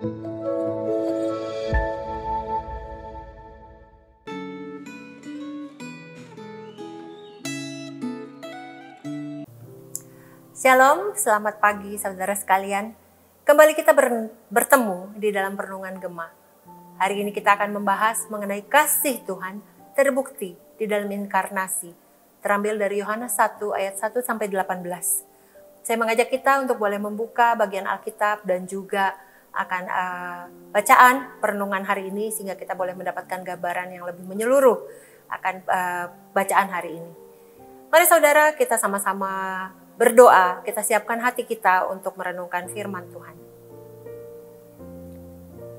Shalom, selamat pagi saudara sekalian. Kembali kita bertemu di dalam Renungan Gema. Hari ini kita akan membahas mengenai kasih Tuhan terbukti di dalam inkarnasi. Terambil dari Yohanes 1 ayat 1 sampai 18. Saya mengajak kita untuk boleh membuka bagian Alkitab dan juga akan bacaan perenungan hari ini sehingga kita boleh mendapatkan gambaran yang lebih menyeluruh akan bacaan hari ini. Mari saudara, kita sama-sama berdoa, kita siapkan hati kita untuk merenungkan firman Tuhan.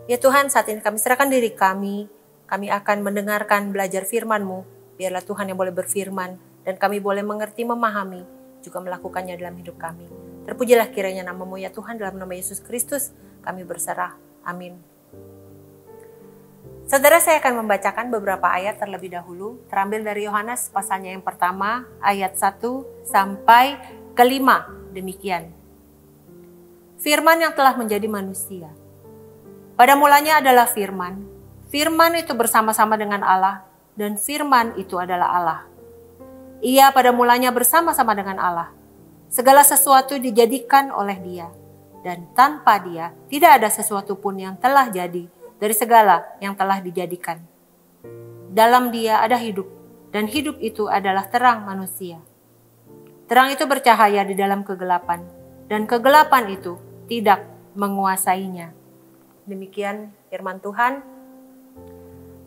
Ya Tuhan, saat ini kami serahkan diri kami akan mendengarkan belajar firman-Mu. Biarlah Tuhan yang boleh berfirman dan kami boleh mengerti, memahami, juga melakukannya dalam hidup kami. Terpujilah kiranya nama-Mu ya Tuhan, dalam nama Yesus Kristus kami berserah. Amin. Saudara, saya akan membacakan beberapa ayat terlebih dahulu, terambil dari Yohanes pasalnya yang pertama, ayat 1 sampai ke-5, demikian. Firman yang telah menjadi manusia. Pada mulanya adalah firman. Firman itu bersama-sama dengan Allah, dan firman itu adalah Allah. Ia pada mulanya bersama-sama dengan Allah. Segala sesuatu dijadikan oleh Dia, dan tanpa Dia tidak ada sesuatu pun yang telah jadi dari segala yang telah dijadikan. Dalam Dia ada hidup, dan hidup itu adalah terang manusia. Terang itu bercahaya di dalam kegelapan, dan kegelapan itu tidak menguasainya. Demikian firman Tuhan.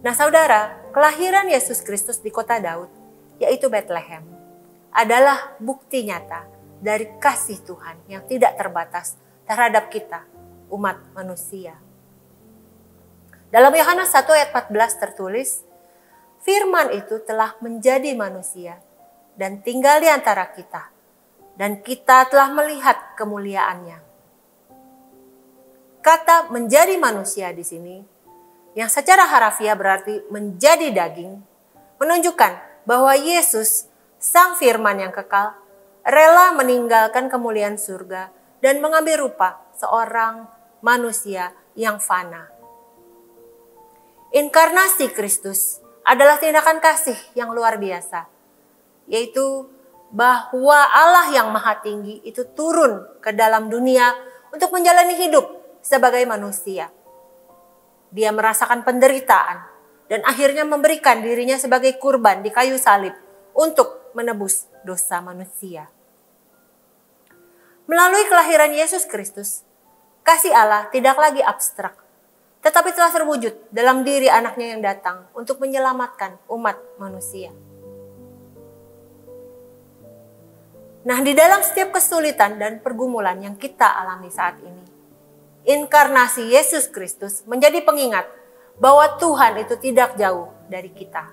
Nah saudara, kelahiran Yesus Kristus di kota Daud, yaitu Bethlehem, adalah bukti nyata dari kasih Tuhan yang tidak terbatas terhadap kita, umat manusia. Dalam Yohanes 1 ayat 14 tertulis, firman itu telah menjadi manusia dan tinggal di antara kita, dan kita telah melihat kemuliaannya. Kata menjadi manusia di sini, yang secara harafiah berarti menjadi daging, menunjukkan bahwa Yesus, Sang Firman yang kekal, rela meninggalkan kemuliaan surga dan mengambil rupa seorang manusia yang fana. Inkarnasi Kristus adalah tindakan kasih yang luar biasa, yaitu bahwa Allah yang maha tinggi itu turun ke dalam dunia untuk menjalani hidup sebagai manusia. Dia merasakan penderitaan dan akhirnya memberikan dirinya sebagai kurban di kayu salib untuk menebus dosa manusia. Melalui kelahiran Yesus Kristus, kasih Allah tidak lagi abstrak, tetapi telah terwujud dalam diri anaknya yang datang untuk menyelamatkan umat manusia. Nah, di dalam setiap kesulitan dan pergumulan yang kita alami saat ini, inkarnasi Yesus Kristus menjadi pengingat bahwa Tuhan itu tidak jauh dari kita.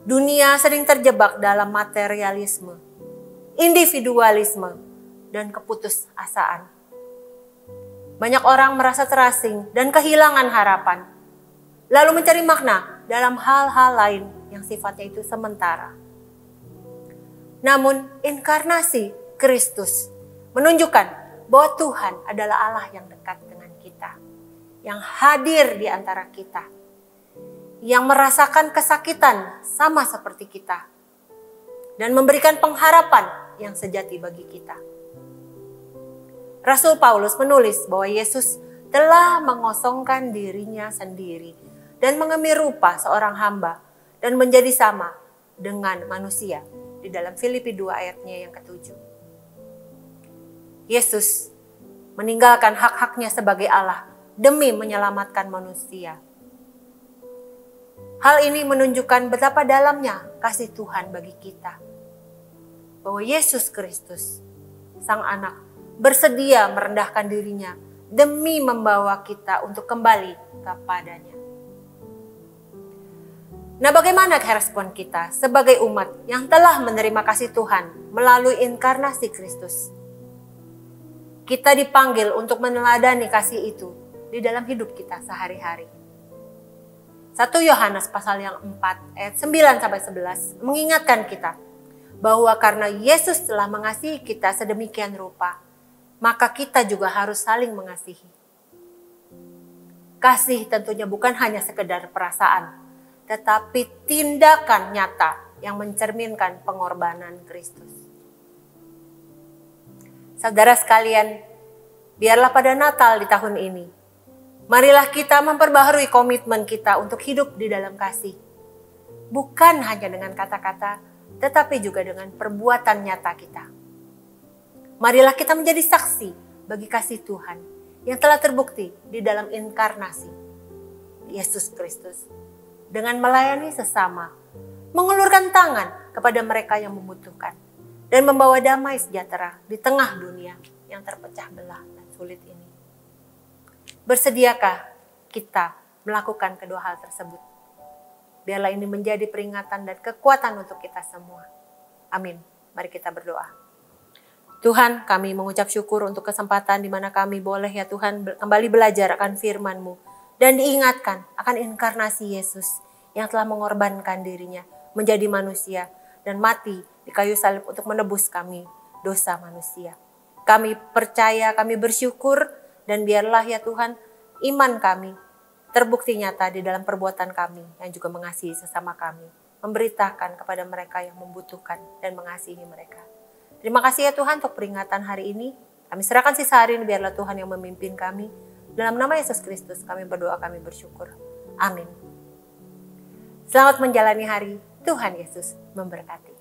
Dunia sering terjebak dalam materialisme, individualisme, dan keputusasaan. Banyak orang merasa terasing dan kehilangan harapan, lalu mencari makna dalam hal-hal lain yang sifatnya itu sementara. Namun, inkarnasi Kristus menunjukkan bahwa Tuhan adalah Allah yang dekat dengan kita, yang hadir di antara kita, yang merasakan kesakitan sama seperti kita, dan memberikan pengharapan yang sejati bagi kita. Rasul Paulus menulis bahwa Yesus telah mengosongkan dirinya sendiri dan mengambil rupa seorang hamba dan menjadi sama dengan manusia. Di dalam Filipi 2 ayatnya yang ke-7. Yesus meninggalkan hak-haknya sebagai Allah demi menyelamatkan manusia. Hal ini menunjukkan betapa dalamnya kasih Tuhan bagi kita. Bahwa Yesus Kristus, Sang Anak, bersedia merendahkan dirinya demi membawa kita untuk kembali kepadanya. Nah, bagaimana respon kita sebagai umat yang telah menerima kasih Tuhan melalui inkarnasi Kristus? Kita dipanggil untuk meneladani kasih itu di dalam hidup kita sehari-hari. 1 Yohanes pasal yang 4 ayat 9-11 mengingatkan kita bahwa karena Yesus telah mengasihi kita sedemikian rupa, maka kita juga harus saling mengasihi. Kasih tentunya bukan hanya sekedar perasaan, tetapi tindakan nyata yang mencerminkan pengorbanan Kristus. Saudara sekalian, biarlah pada Natal di tahun ini, marilah kita memperbaharui komitmen kita untuk hidup di dalam kasih. Bukan hanya dengan kata-kata, tetapi juga dengan perbuatan nyata kita. Marilah kita menjadi saksi bagi kasih Tuhan yang telah terbukti di dalam inkarnasi Yesus Kristus. Dengan melayani sesama, mengulurkan tangan kepada mereka yang membutuhkan, dan membawa damai sejahtera di tengah dunia yang terpecah belah dan sulit ini. Bersediakah kita melakukan kedua hal tersebut? Biarlah ini menjadi peringatan dan kekuatan untuk kita semua. Amin. Mari kita berdoa. Tuhan, kami mengucap syukur untuk kesempatan di mana kami boleh ya Tuhan kembali belajar akan firman-Mu dan diingatkan akan inkarnasi Yesus yang telah mengorbankan dirinya menjadi manusia dan mati di kayu salib untuk menebus kami dosa manusia. Kami percaya, kami bersyukur, dan biarlah ya Tuhan iman kami terbukti nyata di dalam perbuatan kami yang juga mengasihi sesama kami, memberitakan kepada mereka yang membutuhkan dan mengasihi mereka. Terima kasih ya Tuhan untuk peringatan hari ini. Kami serahkan sisa hari ini, biarlah Tuhan yang memimpin kami. Dalam nama Yesus Kristus kami berdoa, kami bersyukur. Amin. Selamat menjalani hari. Tuhan Yesus memberkati.